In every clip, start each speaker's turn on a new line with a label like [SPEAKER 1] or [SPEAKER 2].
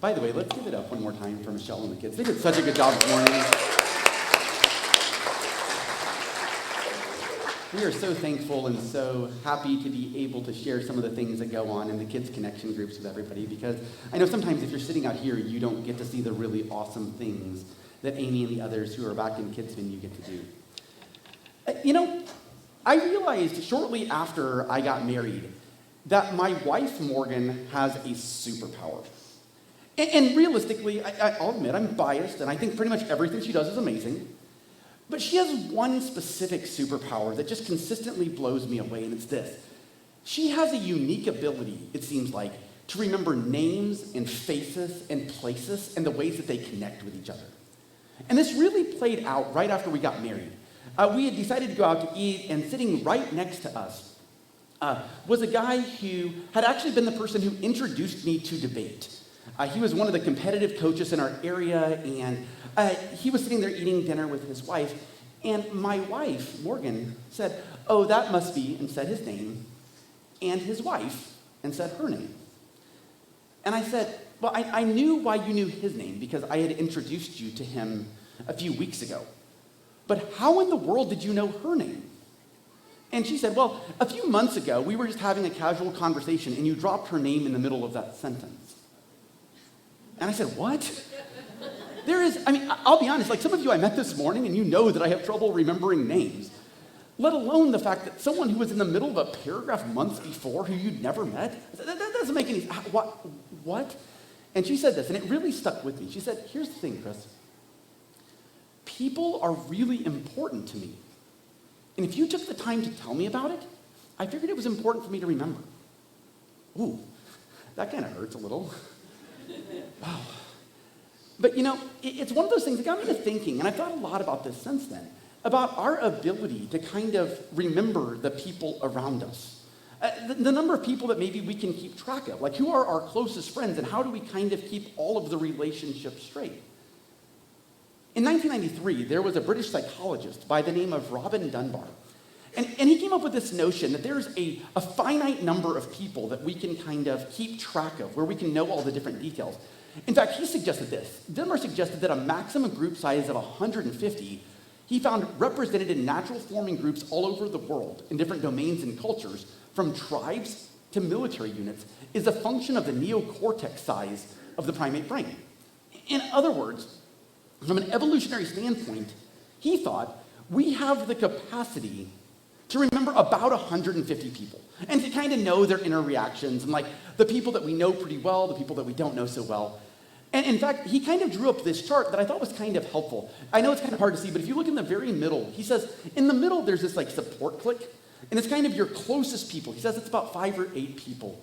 [SPEAKER 1] By the way, let's give it up one more time for Michelle and the kids. They did such a good job this morning. We are so thankful and so happy to be able to share some of the things that go on in the kids' connection groups with everybody, because I know sometimes if you're sitting out here, you don't get to see the really awesome things that Amy and the others who are back in Kids Venue get to do. I realized shortly after I got married that my wife, Morgan, has a superpower. And realistically, I'll admit I'm biased, and I think pretty much everything she does is amazing. But she has one specific superpower that just consistently blows me away, and it's this. She has a unique ability, it seems like, to remember names and faces and places and the ways that they connect with each other. And this really played out right after we got married. We had decided to go out to eat, and sitting right next to us was a guy who had actually been the person who introduced me to debate. He was one of the competitive coaches in our area, and he was sitting there eating dinner with his wife, and my wife, Morgan, said, "Oh, that must be," and said his name, and his wife, and said her name. And I said, "Well, I knew why you knew his name, because I had introduced you to him a few weeks ago. But how in the world did you know her name?" And she said, "Well, a few months ago, we were just having a casual conversation, and you dropped her name in the middle of that sentence." And I said, "What?" I'll be honest, like some of you I met this morning, and you know that I have trouble remembering names, let alone the fact that someone who was in the middle of a paragraph months before who you'd never met, that doesn't make any, what? And she said this, and it really stuck with me. She said, "Here's the thing, Chris. People are really important to me. And if you took the time to tell me about it, I figured it was important for me to remember." Ooh, that kind of hurts a little. Wow. But it's one of those things that got me to thinking, and I've thought a lot about this since then, about our ability to kind of remember the people around us. The number of people that maybe we can keep track of, like who are our closest friends, and how do we kind of keep all of the relationships straight? In 1993, there was a British psychologist by the name of Robin Dunbar. And he came up with this notion that there's a finite number of people that we can kind of keep track of, where we can know all the different details. In fact, he suggested this. Dunbar suggested that a maximum group size of 150, he found represented in natural forming groups all over the world in different domains and cultures, from tribes to military units, is a function of the neocortex size of the primate brain. In other words, from an evolutionary standpoint, he thought we have the capacity to remember about 150 people and to kind of know their inner reactions and like the people that we know pretty well, the people that we don't know so well. And in fact, he kind of drew up this chart that I thought was kind of helpful. I know it's kind of hard to see, but if you look in the very middle, he says in the middle there's this like support clique, and it's kind of your closest people. He says it's about 5 or 8 people.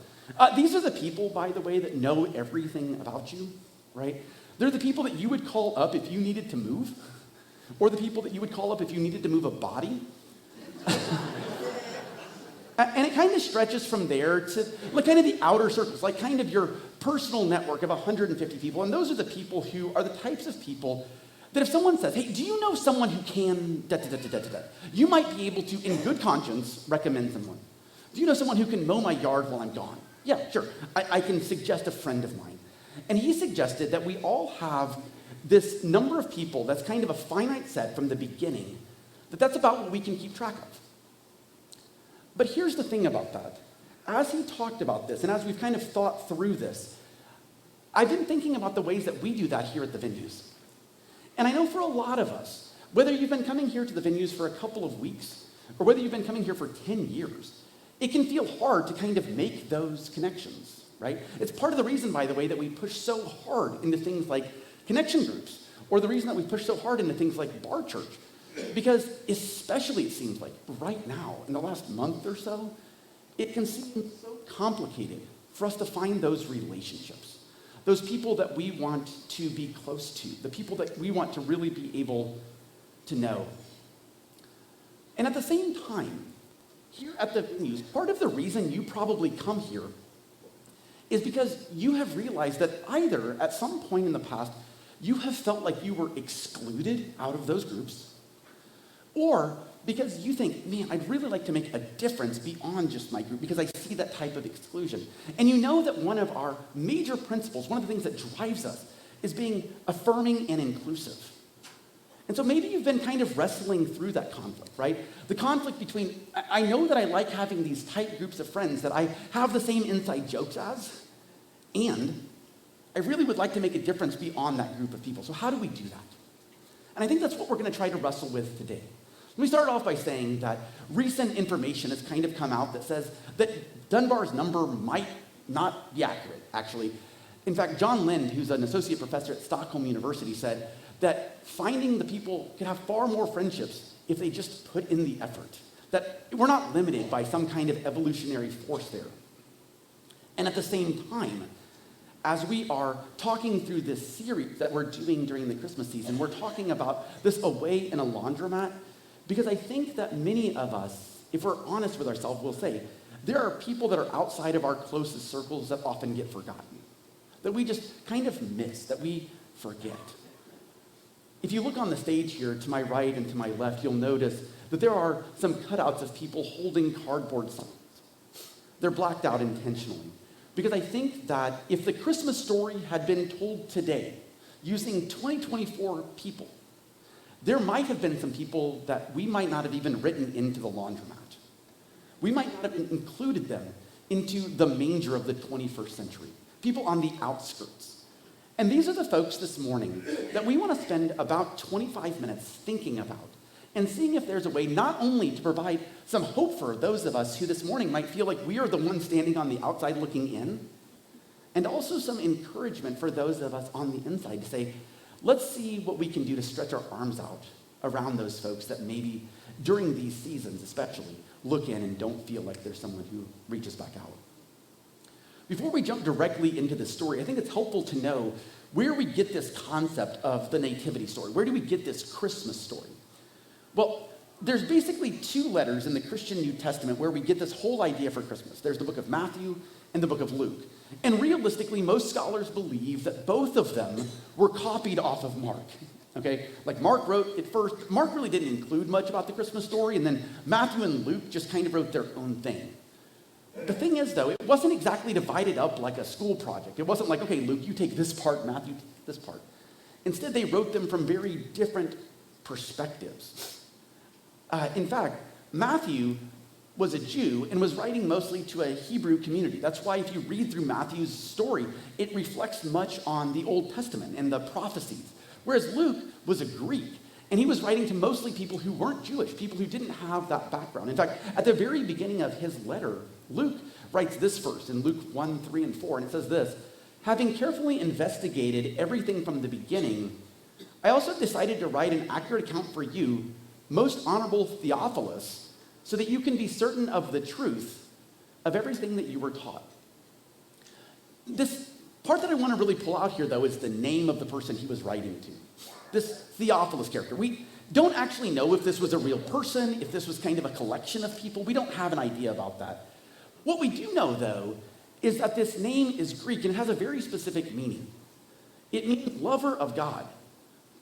[SPEAKER 1] These are the people, by the way, that know everything about you, right? They're the people that you would call up if you needed to move, or the people that you would call up if you needed to move a body. And it kind of stretches from there to like kind of the outer circles, like kind of your personal network of 150 people. And those are the people who are the types of people that if someone says, "Hey, do you know someone who can da-da-da-da-da-da," you might be able to, in good conscience, recommend someone. "Do you know someone who can mow my yard while I'm gone?" "Yeah, sure. I can suggest a friend of mine." And he suggested that we all have this number of people that's kind of a finite set from the beginning, that's about what we can keep track of. But here's the thing about that. As he talked about this, and as we've kind of thought through this, I've been thinking about the ways that we do that here at the venues. And I know for a lot of us, whether you've been coming here to the venues for a couple of weeks, or whether you've been coming here for 10 years, it can feel hard to kind of make those connections, right? It's part of the reason, by the way, that we push so hard into things like connection groups, or the reason that we push so hard into things like bar church. Because especially, it seems like, right now, in the last month or so, it can seem so complicated for us to find those relationships, those people that we want to be close to, the people that we want to really be able to know. And at the same time, here at the venues, part of the reason you probably come here is because you have realized that either at some point in the past, you have felt like you were excluded out of those groups, or because you think, man, I'd really like to make a difference beyond just my group because I see that type of exclusion. And you know that one of our major principles, one of the things that drives us, is being affirming and inclusive. And so maybe you've been kind of wrestling through that conflict, right? The conflict between, I know that I like having these tight groups of friends that I have the same inside jokes as, and I really would like to make a difference beyond that group of people. So how do we do that? And I think that's what we're going to try to wrestle with today. Let me start off by saying that recent information has kind of come out that says that Dunbar's number might not be accurate, actually. In fact, John Lind, who's an associate professor at Stockholm University, said that finding the people could have far more friendships if they just put in the effort, that we're not limited by some kind of evolutionary force there. And at the same time, as we are talking through this series that we're doing during the Christmas season, we're talking about this away in a laundromat, because I think that many of us, if we're honest with ourselves, will say, there are people that are outside of our closest circles that often get forgotten, that we just kind of miss, that we forget. If you look on the stage here, to my right and to my left, you'll notice that there are some cutouts of people holding cardboard signs. They're blacked out intentionally. Because I think that if the Christmas story had been told today, using 2024 people, there might have been some people that we might not have even written into the laundromat. We might not have included them into the manger of the 21st century, people on the outskirts. And these are the folks this morning that we want to spend about 25 minutes thinking about and seeing if there's a way not only to provide some hope for those of us who this morning might feel like we are the ones standing on the outside looking in, and also some encouragement for those of us on the inside to say, let's see what we can do to stretch our arms out around those folks that maybe during these seasons especially look in and don't feel like there's someone who reaches back out. Before we jump directly into the story, I think it's helpful to know where we get this concept of the nativity story. Where do we get this Christmas story? Well, there's basically two letters in the Christian New Testament where we get this whole idea for Christmas. There's the book of Matthew and the book of Luke. And realistically, most scholars believe that both of them were copied off of Mark. Okay? Like Mark wrote it first. Mark really didn't include much about the Christmas story, and then Matthew and Luke just kind of wrote their own thing. The thing is, though, it wasn't exactly divided up like a school project. It wasn't like, okay, Luke, you take this part, Matthew, this part. Instead, they wrote them from very different perspectives. In fact, Matthew was a Jew and was writing mostly to a Hebrew community. That's why if you read through Matthew's story, it reflects much on the Old Testament and the prophecies. Whereas Luke was a Greek, and he was writing to mostly people who weren't Jewish, people who didn't have that background. In fact, at the very beginning of his letter, Luke writes this verse in Luke 1, 3, and 4, and it says this: having carefully investigated everything from the beginning, I also decided to write an accurate account for you, most honorable Theophilus, so that you can be certain of the truth of everything that you were taught. This part that I want to really pull out here, though, is the name of the person he was writing to. This Theophilus character. We don't actually know if this was a real person, if this was kind of a collection of people. We don't have an idea about that. What we do know, though, is that this name is Greek and it has a very specific meaning. It means lover of God.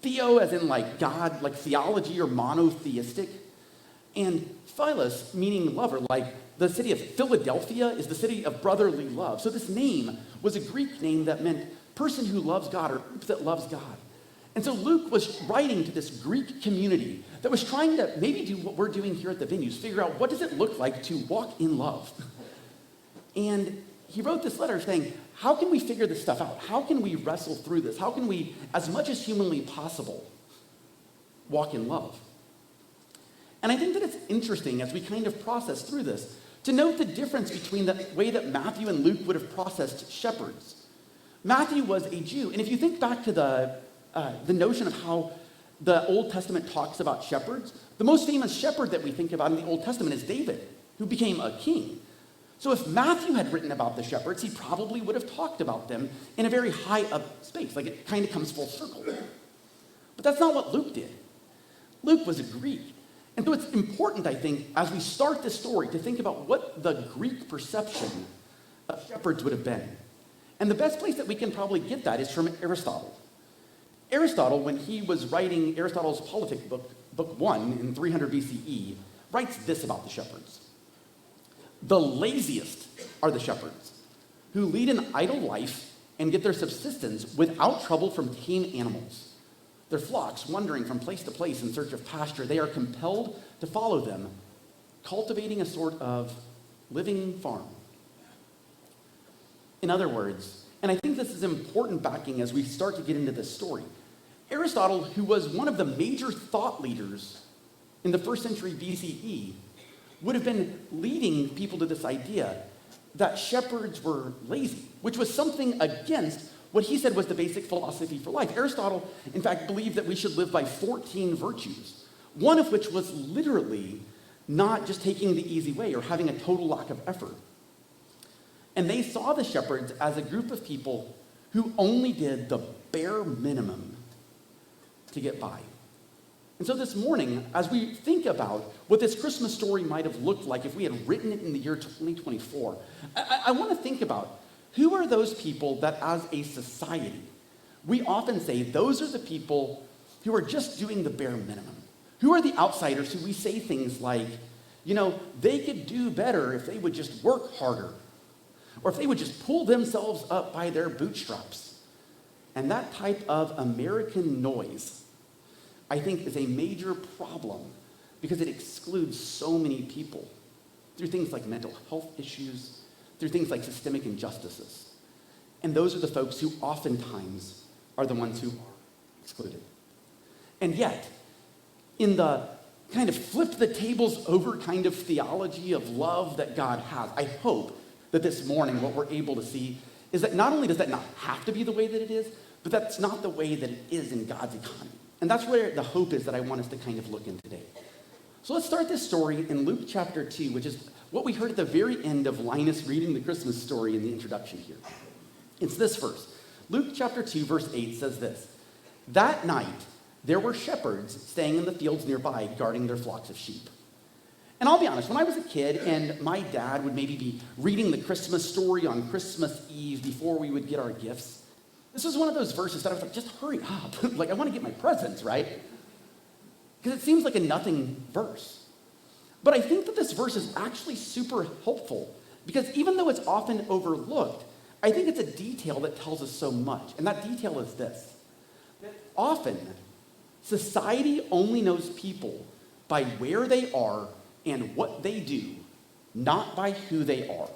[SPEAKER 1] Theo as in like God, like theology or monotheistic. And Philos meaning lover, like the city of Philadelphia is the city of brotherly love. So this name was a Greek name that meant person who loves God or group that loves God. And so Luke was writing to this Greek community that was trying to maybe do what we're doing here at the venues, figure out what does it look like to walk in love. And he wrote this letter saying, how can we figure this stuff out? How can we wrestle through this? How can we, as much as humanly possible, walk in love? And I think that it's interesting as we kind of process through this to note the difference between the way that Matthew and Luke would have processed shepherds. Matthew was a Jew, and if you think back to the notion of how the Old Testament talks about shepherds, the most famous shepherd that we think about in the Old Testament is David, who became a king. So if Matthew had written about the shepherds, he probably would have talked about them in a very high up space, like it kind of comes full circle. But that's not what Luke did. Luke was a Greek. And so it's important, I think, as we start this story, to think about what the Greek perception of shepherds would have been. And the best place that we can probably get that is from Aristotle. Aristotle, when he was writing Aristotle's politic book, book 1 in 300 BCE, writes this about the shepherds. The laziest are the shepherds, who lead an idle life and get their subsistence without trouble from tame animals. Their flocks, wandering from place to place in search of pasture, they are compelled to follow them, cultivating a sort of living farm. In other words, and I think this is important backing as we start to get into this story, Aristotle, who was one of the major thought leaders in the first century BCE, would have been leading people to this idea that shepherds were lazy, which was something against what he said was the basic philosophy for life. Aristotle, in fact, believed that we should live by 14 virtues, one of which was literally not just taking the easy way or having a total lack of effort. And they saw the shepherds as a group of people who only did the bare minimum to get by. And so this morning, as we think about what this Christmas story might have looked like if we had written it in the year 2024, I want to think about who are those people that as a society, we often say those are the people who are just doing the bare minimum. Who are the outsiders who we say things like, they could do better if they would just work harder, or if they would just pull themselves up by their bootstraps. And that type of American noise, I think, is a major problem because it excludes so many people through things like mental health issues, through things like systemic injustices. And those are the folks who oftentimes are the ones who are excluded. And yet, in the kind of flip the tables over kind of theology of love that God has, I hope that this morning what we're able to see is that not only does that not have to be the way that it is, but that's not the way that it is in God's economy. And that's where the hope is that I want us to kind of look in today. So let's start this story in Luke chapter 2, which is what we heard at the very end of Linus reading the Christmas story in the introduction here. It's this verse. Luke chapter 2, verse 8 says this: "That night there were shepherds staying in the fields nearby, guarding their flocks of sheep." And I'll be honest, when I was a kid and my dad would maybe be reading the Christmas story on Christmas Eve before we would get our gifts, this was one of those verses that I was like, just hurry up. Like, I want to get my presents, right? Because it seems like a nothing verse. But I think that this verse is actually super helpful because even though it's often overlooked, I think it's a detail that tells us so much. And that detail is this: that often society only knows people by where they are and what they do, not by who they are.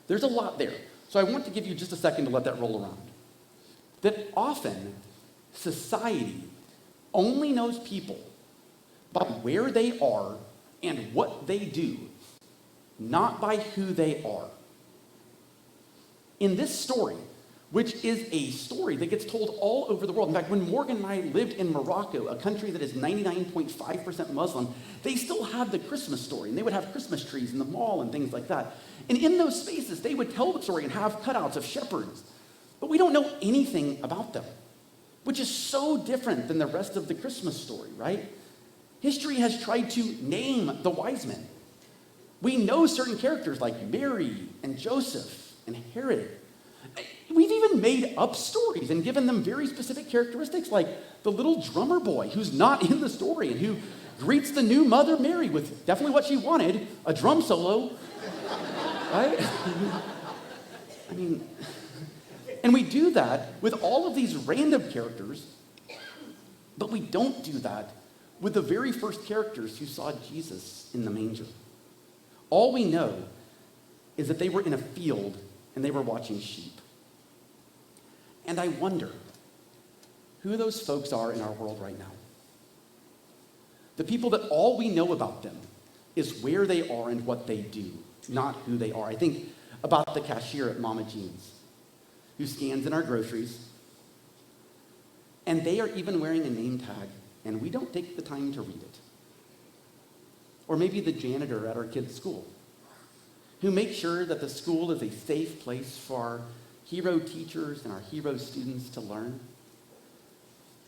[SPEAKER 1] There's a lot there. So I want to give you just a second to let that roll around. That often society only knows people by where they are and what they do, not by who they are. In this story, which is a story that gets told all over the world. In fact, when Morgan and I lived in Morocco, a country that is 99.5% Muslim, they still have the Christmas story, and they would have Christmas trees in the mall and things like that. And in those spaces, they would tell the story and have cutouts of shepherds. But we don't know anything about them, which is so different than the rest of the Christmas story, right? History has tried to name the wise men. We know certain characters like Mary and Joseph and Herod. We've even made up stories and given them very specific characteristics, like the little drummer boy who's not in the story and who greets the new mother Mary with definitely what she wanted, a drum solo, right? I mean, and we do that with all of these random characters, but we don't do that with the very first characters who saw Jesus in the manger. All we know is that they were in a field and they were watching sheep. And I wonder who those folks are in our world right now. The people that all we know about them is where they are and what they do, not who they are. I think about the cashier at Mama Jean's who scans in our groceries, and they are even wearing a name tag, and we don't take the time to read it. Or maybe the janitor at our kids' school who makes sure that the school is a safe place for our hero teachers and our hero students to learn.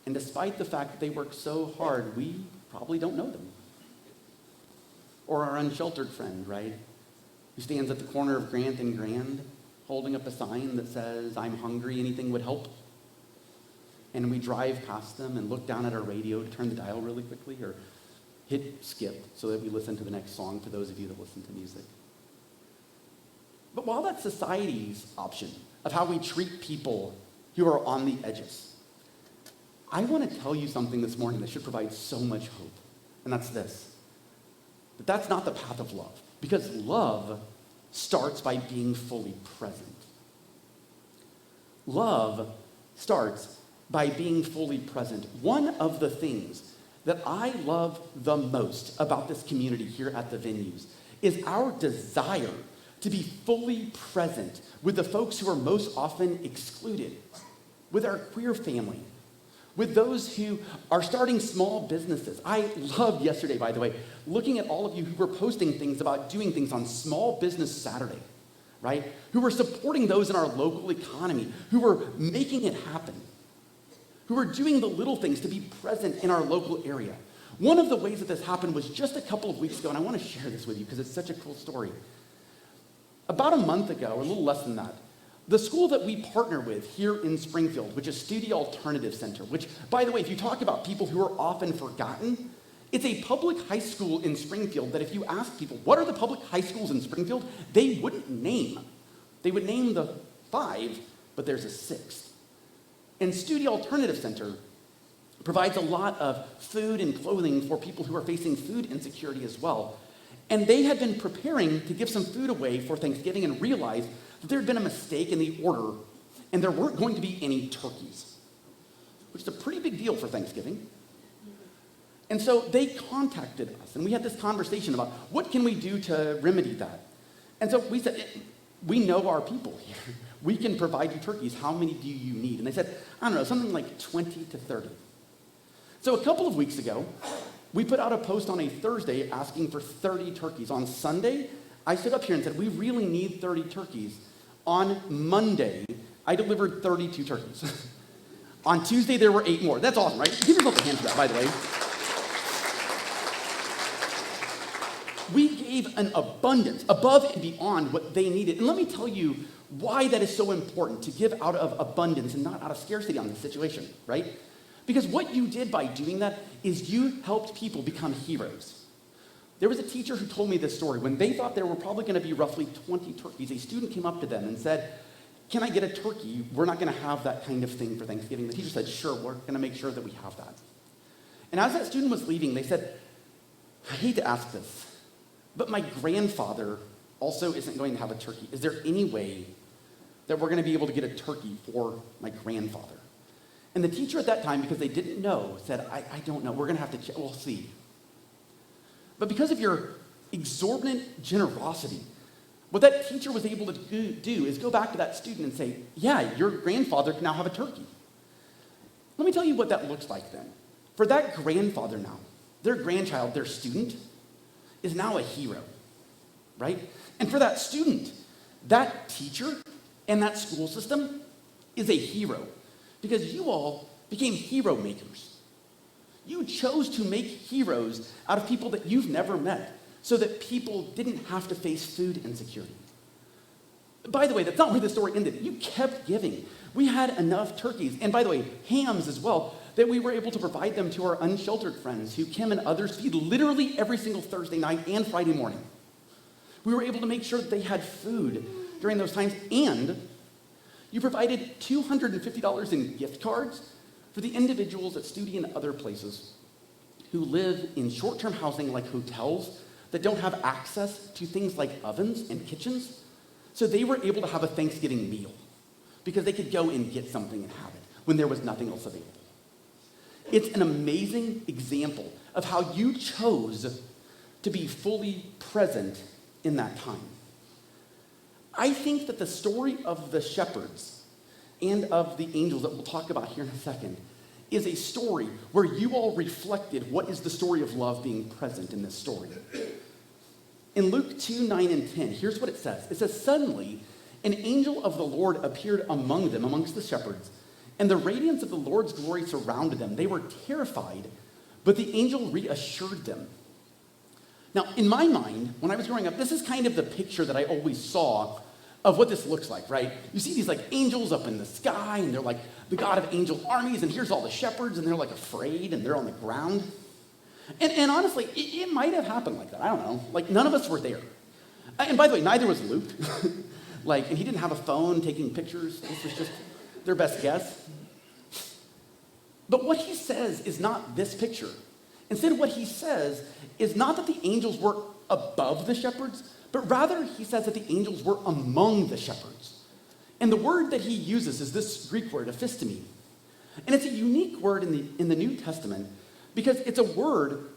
[SPEAKER 1] And despite the fact that they work so hard, we probably don't know them. Or our unsheltered friend, right? Who stands at the corner of Grant and Grand holding up a sign that says, "I'm hungry, anything would help." and we drive past them and look down at our radio to turn the dial really quickly or hit skip so that we listen to the next song for those of you that listen to music. But while that's society's option of how we treat people who are on the edges, I want to tell you something this morning that should provide so much hope, and that's this. But that's not the path of love, because love starts by being fully present. Love starts by being fully present. One of the things that I love the most about this community here at the venues is our desire to be fully present with the folks who are most often excluded, with our queer family, with those who are starting small businesses. I loved yesterday, by the way, looking at all of you who were posting things about doing things on Small Business Saturday, right? Who were supporting those in our local economy, who were making it happen, who were doing the little things to be present in our local area. One of the ways that this happened was just a couple of weeks ago, and I want to share this with you because it's such a cool story. About a month ago, or a little less than that, the school that we partner with here in Springfield, which is Studio Alternative Center, which, by the way, if you talk about people who are often forgotten, it's a public high school in Springfield that if you ask people, what are the public high schools in Springfield, they wouldn't name. They would name the 5, but there's a 6th. And Studio Alternative Center provides a lot of food and clothing for people who are facing food insecurity as well. And they had been preparing to give some food away for Thanksgiving and realized that there had been a mistake in the order and there weren't going to be any turkeys, which is a pretty big deal for Thanksgiving. And so they contacted us and we had this conversation about what can we do to remedy that. And so we said, we know our people here. We can provide you turkeys. How many do you need? And they said, I don't know, something like 20 to 30. So a couple of weeks ago, we put out a post on a Thursday asking for 30 turkeys. On Sunday, I stood up here and said, we really need 30 turkeys. On Monday, I delivered 32 turkeys. On Tuesday, there were 8 more. That's awesome, right? Give yourself a hand for that, by the way. We gave an abundance above and beyond what they needed. And let me tell you why that is so important to give out of abundance and not out of scarcity on this situation, right? Because what you did by doing that is you helped people become heroes. There was a teacher who told me this story. When they thought there were probably going to be roughly 20 turkeys, a student came up to them and said, can I get a turkey? We're not going to have that kind of thing for Thanksgiving. The teacher said, sure, we're going to make sure that we have that. And as that student was leaving, they said, I hate to ask this, but my grandfather also isn't going to have a turkey. Is there any way that we're going to be able to get a turkey for my grandfather? And the teacher at that time, because they didn't know, said, I don't know. We're going to have to check. We'll see. But because of your exorbitant generosity, what that teacher was able to do is go back to that student and say, yeah, your grandfather can now have a turkey. Let me tell you what that looks like then. For that grandfather now, their grandchild, their student, is now a hero, right? And for that student, that teacher and that school system is a hero. Because you all became hero makers. You chose to make heroes out of people that you've never met so that people didn't have to face food insecurity. By the way, that's not where the story ended. You kept giving. We had enough turkeys, and by the way, hams as well, that we were able to provide them to our unsheltered friends who Kim and others feed literally every single Thursday night and Friday morning. We were able to make sure that they had food during those times, and you provided $250 in gift cards for the individuals at Studi and other places who live in short-term housing like hotels that don't have access to things like ovens and kitchens. So they were able to have a Thanksgiving meal because they could go and get something and have it when there was nothing else available. It's an amazing example of how you chose to be fully present in that time. I think that the story of the shepherds and of the angels that we'll talk about here in a second is a story where you all reflected what is the story of love being present in this story. In Luke 2, 9, and 10, here's what it says. It says, suddenly, an angel of the Lord appeared among them, amongst the shepherds, and the radiance of the Lord's glory surrounded them. They were terrified, but the angel reassured them. Now, in my mind, when I was growing up, this is kind of the picture that I always saw of what this looks like, right? You see these like angels up in the sky, and they're like the God of angel armies, and here's all the shepherds, and they're like afraid, and they're on the ground. And honestly, it might have happened like that. I don't know. Like, none of us were there. And by the way, neither was Luke. And he didn't have a phone taking pictures. This was just their best guess. But what he says is not this picture. Instead, what he says is not that the angels were above the shepherds, but rather he says that the angels were among the shepherds. And the word that he uses is this Greek word, ephistemi. And it's a unique word in the New Testament because it's a word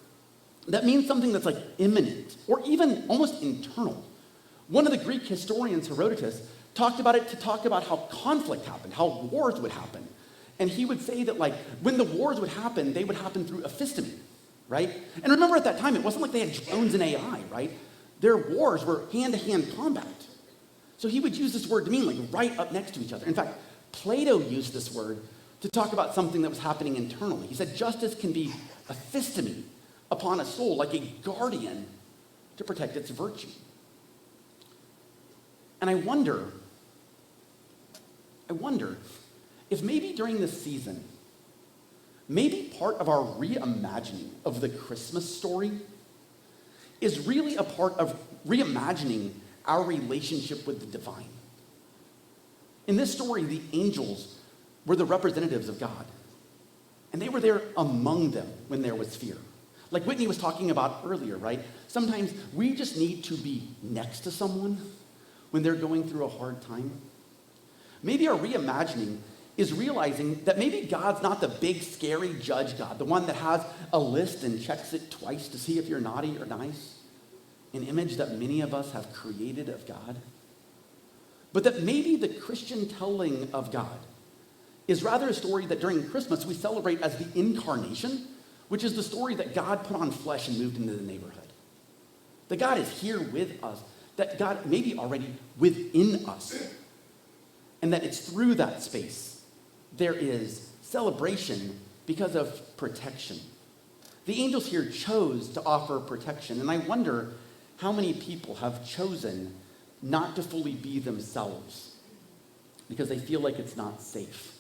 [SPEAKER 1] that means something that's like imminent or even almost internal. One of the Greek historians, Herodotus, talked about it to talk about how conflict happened, how wars would happen. And he would say that when the wars would happen, they would happen through ephistemi, right? And remember at that time, it wasn't like they had drones and AI, right? Their wars were hand-to-hand combat. So he would use this word to mean right up next to each other. In fact, Plato used this word to talk about something that was happening internally. He said justice can be ephistemi upon a soul, like a guardian to protect its virtue. And I wonder if maybe during this season, maybe part of our reimagining of the Christmas story is really a part of reimagining our relationship with the divine. In this story, the angels were the representatives of God. And they were there among them when there was fear. Like Whitney was talking about earlier, right? Sometimes we just need to be next to someone when they're going through a hard time. Maybe our reimagining is realizing that maybe God's not the big, scary judge God, the one that has a list and checks it twice to see if you're naughty or nice, an image that many of us have created of God. But that maybe the Christian telling of God is rather a story that during Christmas we celebrate as the incarnation, which is the story that God put on flesh and moved into the neighborhood. That God is here with us, that God may be already within us, and that it's through that space there is celebration because of protection. The angels here chose to offer protection, and I wonder how many people have chosen not to fully be themselves because they feel like it's not safe,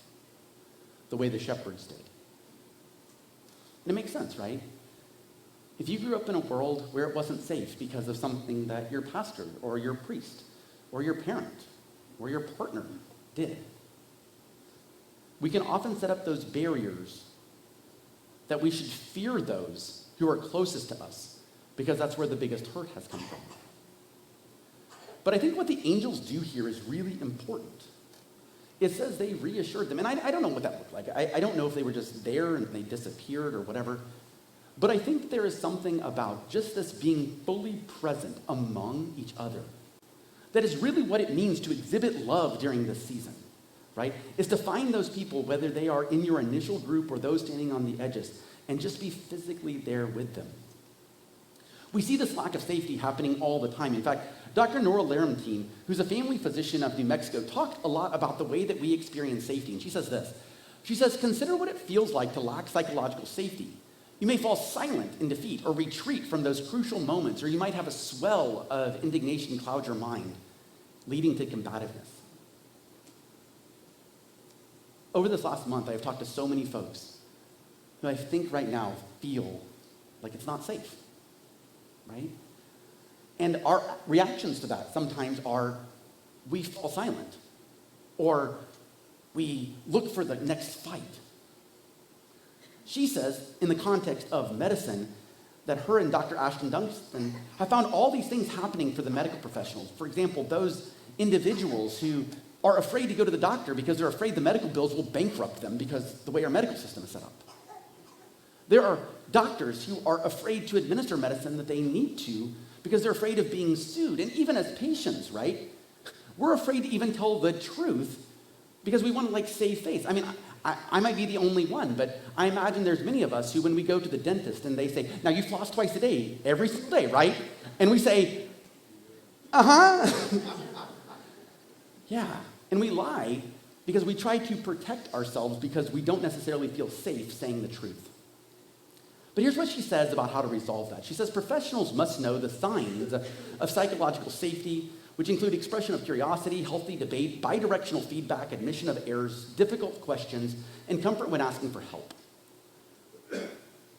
[SPEAKER 1] the way the shepherds did. And it makes sense, right? If you grew up in a world where it wasn't safe because of something that your pastor or your priest or your parent or your partner did, we can often set up those barriers that we should fear those who are closest to us because that's where the biggest hurt has come from. But I think what the angels do here is really important. It says they reassured them, and I don't know what that looked like. I don't know if they were just there and they disappeared or whatever. But I think there is something about just this being fully present among each other that is really what it means to exhibit love during this season, right? Is to find those people, whether they are in your initial group or those standing on the edges, and just be physically there with them. We see this lack of safety happening all the time. In fact, Dr. Nora Laramtine, who's a family physician of New Mexico, talked a lot about the way that we experience safety. And she says this. She says, consider what it feels like to lack psychological safety. You may fall silent in defeat or retreat from those crucial moments, or you might have a swell of indignation cloud your mind, leading to combativeness. Over this last month, I have talked to so many folks who I think right now feel like it's not safe, right? And our reactions to that sometimes are we fall silent or we look for the next fight. She says, in the context of medicine, that her and Dr. Ashton Dunstan have found all these things happening for the medical professionals. For example, those individuals who are afraid to go to the doctor because they're afraid the medical bills will bankrupt them because the way our medical system is set up. There are doctors who are afraid to administer medicine that they need to because they're afraid of being sued. And even as patients, right? We're afraid to even tell the truth because we want to save face. I mean, I might be the only one, but I imagine there's many of us who, when we go to the dentist and they say, now you floss twice a day, every single day, right? And we say, uh-huh. Yeah, and we lie because we try to protect ourselves because we don't necessarily feel safe saying the truth. But here's what she says about how to resolve that. She says professionals must know the signs of psychological safety which include expression of curiosity, healthy debate, bidirectional feedback, admission of errors, difficult questions, and comfort when asking for help.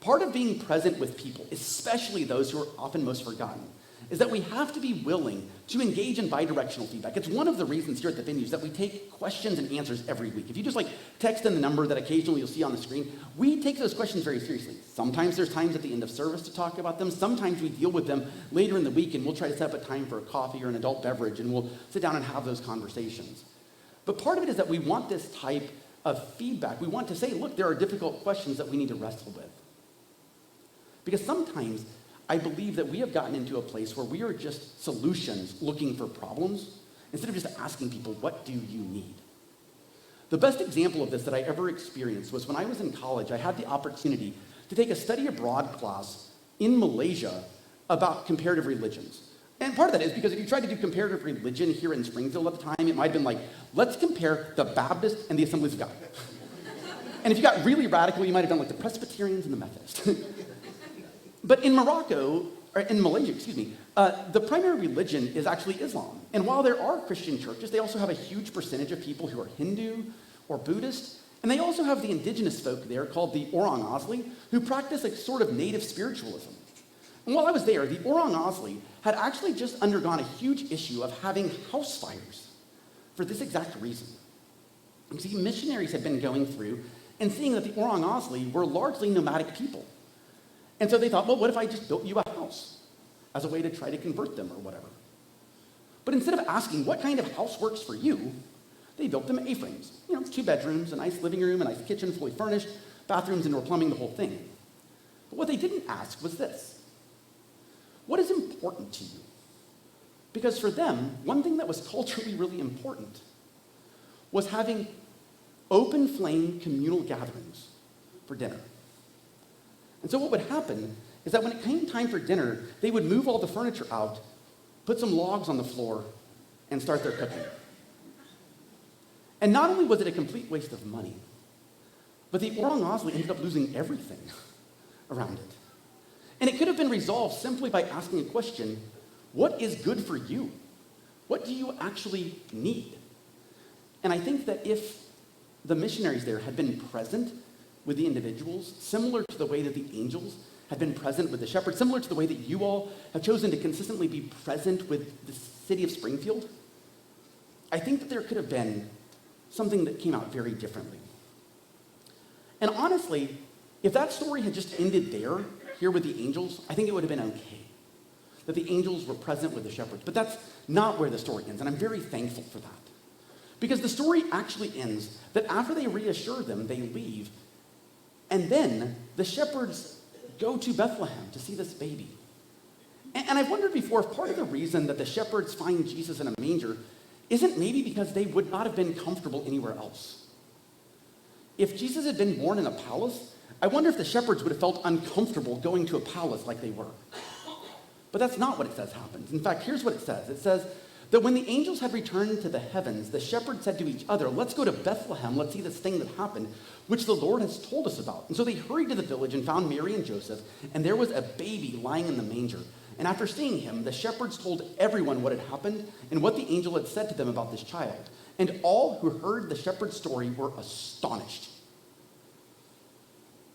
[SPEAKER 1] Part of being present with people, especially those who are often most forgotten, is that we have to be willing to engage in bidirectional feedback. It's one of the reasons here at the venues that we take questions and answers every week. If you just text in the number that occasionally you'll see on the screen, we take those questions very seriously. Sometimes there's times at the end of service to talk about them. Sometimes we deal with them later in the week and we'll try to set up a time for a coffee or an adult beverage and we'll sit down and have those conversations. But part of it is that we want this type of feedback. We want to say, look, there are difficult questions that we need to wrestle with. Because sometimes I believe that we have gotten into a place where we are just solutions looking for problems instead of just asking people, what do you need? The best example of this that I ever experienced was when I was in college. I had the opportunity to take a study abroad class in Malaysia about comparative religions. And part of that is because if you tried to do comparative religion here in Springfield at the time, it might have been let's compare the Baptist and the Assemblies of God. And if you got really radical, you might have done the Presbyterians and the Methodists. But in Malaysia, the primary religion is actually Islam. And while there are Christian churches, they also have a huge percentage of people who are Hindu or Buddhist. And they also have the indigenous folk there called the Orang Asli, who practice a sort of native spiritualism. And while I was there, the Orang Asli had actually just undergone a huge issue of having house fires for this exact reason. You see, missionaries had been going through and seeing that the Orang Asli were largely nomadic people. And so they thought, well, what if I just built you a house as a way to try to convert them or whatever? But instead of asking what kind of house works for you, they built them A-frames. 2 bedrooms, a nice living room, a nice kitchen, fully furnished, bathrooms, indoor plumbing, the whole thing. But what they didn't ask was this: what is important to you? Because for them, one thing that was culturally really important was having open flame communal gatherings for dinner. And so what would happen is that when it came time for dinner, they would move all the furniture out, put some logs on the floor, and start their cooking. And not only was it a complete waste of money, but the Orang Asli ended up losing everything around it. And it could have been resolved simply by asking a question: what is good for you? What do you actually need? And I think that if the missionaries there had been present with the individuals, similar to the way that the angels have been present with the shepherds, similar to the way that you all have chosen to consistently be present with the city of Springfield, I think that there could have been something that came out very differently. And honestly, if that story had just ended there, here with the angels, I think it would have been okay, that the angels were present with the shepherds. But that's not where the story ends, and I'm very thankful for that. Because the story actually ends that after they reassure them, they leave. And then the shepherds go to Bethlehem to see this baby. And I've wondered before if part of the reason that the shepherds find Jesus in a manger isn't maybe because they would not have been comfortable anywhere else. If Jesus had been born in a palace, I wonder if the shepherds would have felt uncomfortable going to a palace like they were. But that's not what it says happens. In fact, here's what it says. It says that when the angels had returned to the heavens, the shepherds said to each other, let's go to Bethlehem, let's see this thing that happened, which the Lord has told us about. And so they hurried to the village and found Mary and Joseph, and there was a baby lying in the manger. And after seeing him, the shepherds told everyone what had happened and what the angel had said to them about this child. And all who heard the shepherd's story were astonished.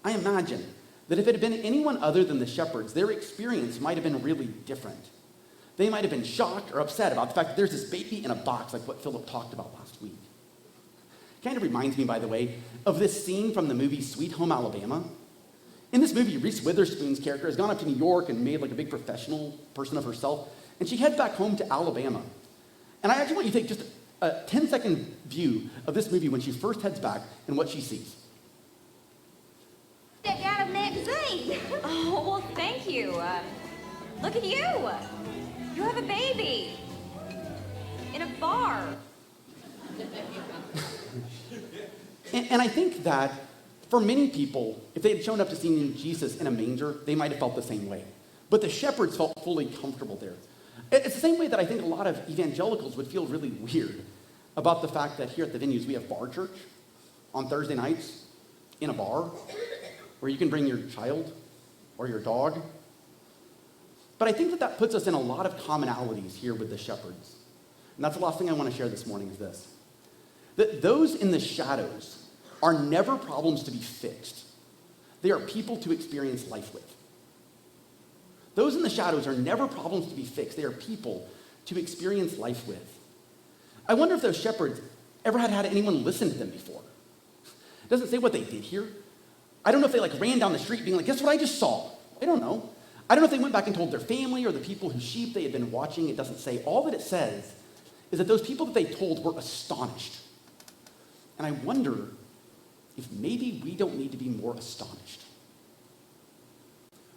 [SPEAKER 1] I imagine that if it had been anyone other than the shepherds, their experience might have been really different. They might have been shocked or upset about the fact that there's this baby in a box, like what Philip talked about last week. Kind of reminds me, by the way, of this scene from the movie Sweet Home Alabama. In this movie, Reese Witherspoon's character has gone up to New York and made a big professional person of herself, and she heads back home to Alabama. And I actually want you to take just a 10-second view of this movie when she first heads back and what she sees.
[SPEAKER 2] Stepped out of magazine.
[SPEAKER 3] Oh, well, thank you. Look at you. You have a baby. In a bar.
[SPEAKER 1] And I think that for many people, if they had shown up to see Jesus in a manger, they might have felt the same way. But the shepherds felt fully comfortable there. It's the same way that I think a lot of evangelicals would feel really weird about the fact that here at the venues we have bar church on Thursday nights in a bar where you can bring your child or your dog. But I think that puts us in a lot of commonalities here with the shepherds. and that's the last thing I want to share this morning is this, that those in the shadows are never problems to be fixed. They are people to experience life with. Those in the shadows are never problems to be fixed. They are people to experience life with. I wonder if those shepherds ever had anyone listen to them before. It doesn't say what they did here. I don't know if they ran down the street being like, guess what I just saw? I don't know. I don't know if they went back and told their family or the people whose sheep they had been watching. It doesn't say. All that it says is that those people that they told were astonished. And I wonder if maybe we don't need to be more astonished.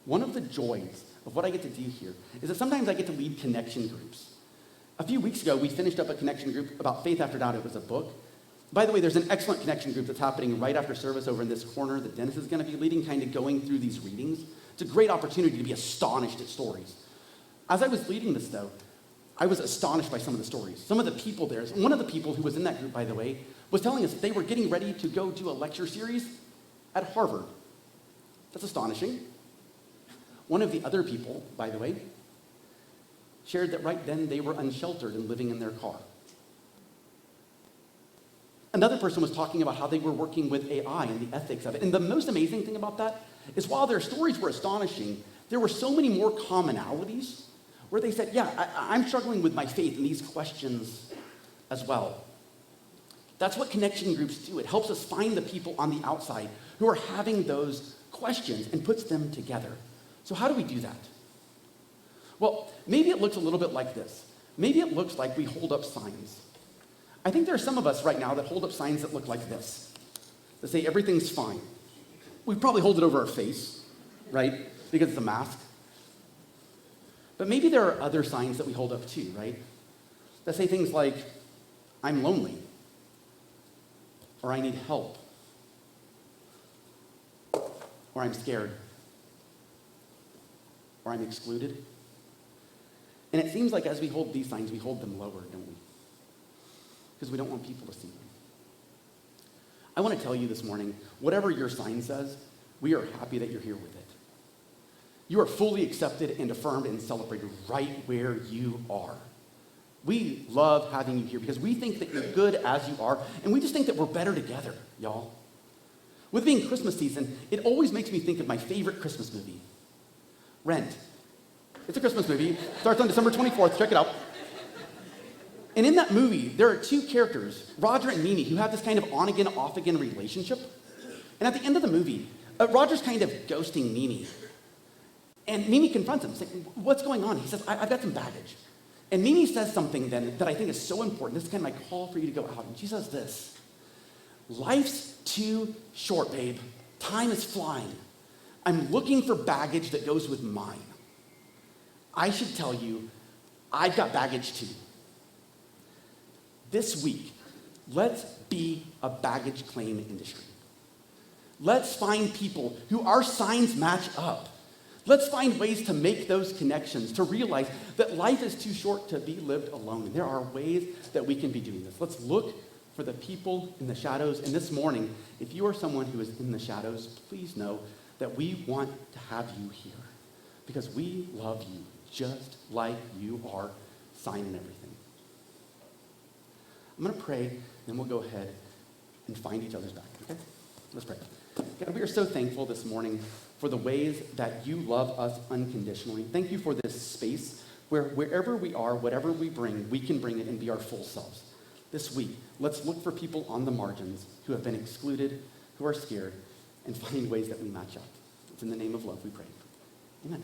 [SPEAKER 1] One of the joys of what I get to do here is that sometimes I get to lead connection groups. A few weeks ago, we finished up a connection group about Faith After Doubt. It was a book. By the way, there's an excellent connection group that's happening right after service over in this corner that Dennis is going to be leading, kind of going through these readings. It's a great opportunity to be astonished at stories. As I was leading this, though, I was astonished by some of the stories. Some of the people there, one of the people who was in that group, by the way, was telling us that they were getting ready to go do a lecture series at Harvard. That's astonishing. One of the other people, by the way, shared that right then they were unsheltered and living in their car. Another person was talking about how they were working with AI and the ethics of it. And the most amazing thing about that is while their stories were astonishing, there were so many more commonalities where they said, yeah, I'm struggling with my faith in these questions as well. That's what connection groups do. It helps us find the people on the outside who are having those questions and puts them together. So how do we do that? Well, maybe it looks a little bit like this. Maybe it looks like we hold up signs. I think there are some of us right now that hold up signs that look like this, that say everything's fine. We probably hold it over our face, right? Because it's a mask. But maybe there are other signs that we hold up too, right? That say things like, I'm lonely, or I need help, or I'm scared, or I'm excluded. And it seems like as we hold these signs, we hold them lower, don't we? Because we don't want people to see them. I want to tell you this morning, whatever your sign says, we are happy that you're here with it. You are fully accepted and affirmed and celebrated right where you are. We love having you here because we think that you're good as you are, and we just think that we're better together, y'all. With being Christmas season, it always makes me think of my favorite Christmas movie, Rent. It's a Christmas movie. Starts on December 24th. Check it out. And in that movie, there are two characters, Roger and Mimi, who have this kind of on-again, off-again relationship. And at the end of the movie, Roger's kind of ghosting Mimi. And Mimi confronts him, saying, what's going on? He says, I've got some baggage. And Mimi says something then that I think is so important. This is kind of my call for you to go out. And she says this, life's too short, babe. Time is flying. I'm looking for baggage that goes with mine. I should tell you, I've got baggage too. This week, let's be a baggage claim industry. Let's find people who our signs match up. Let's find ways to make those connections, to realize that life is too short to be lived alone. And there are ways that we can be doing this. Let's look for the people in the shadows. And this morning, if you are someone who is in the shadows, please know that we want to have you here because we love you just like you are, sign and everything. I'm going to pray, then we'll go ahead and find each other's back, okay? Let's pray. God, we are so thankful this morning for the ways that you love us unconditionally. Thank you for this space where wherever we are, whatever we bring, we can bring it and be our full selves. This week, let's look for people on the margins who have been excluded, who are scared, and find ways that we match up. It's in the name of love we pray. Amen.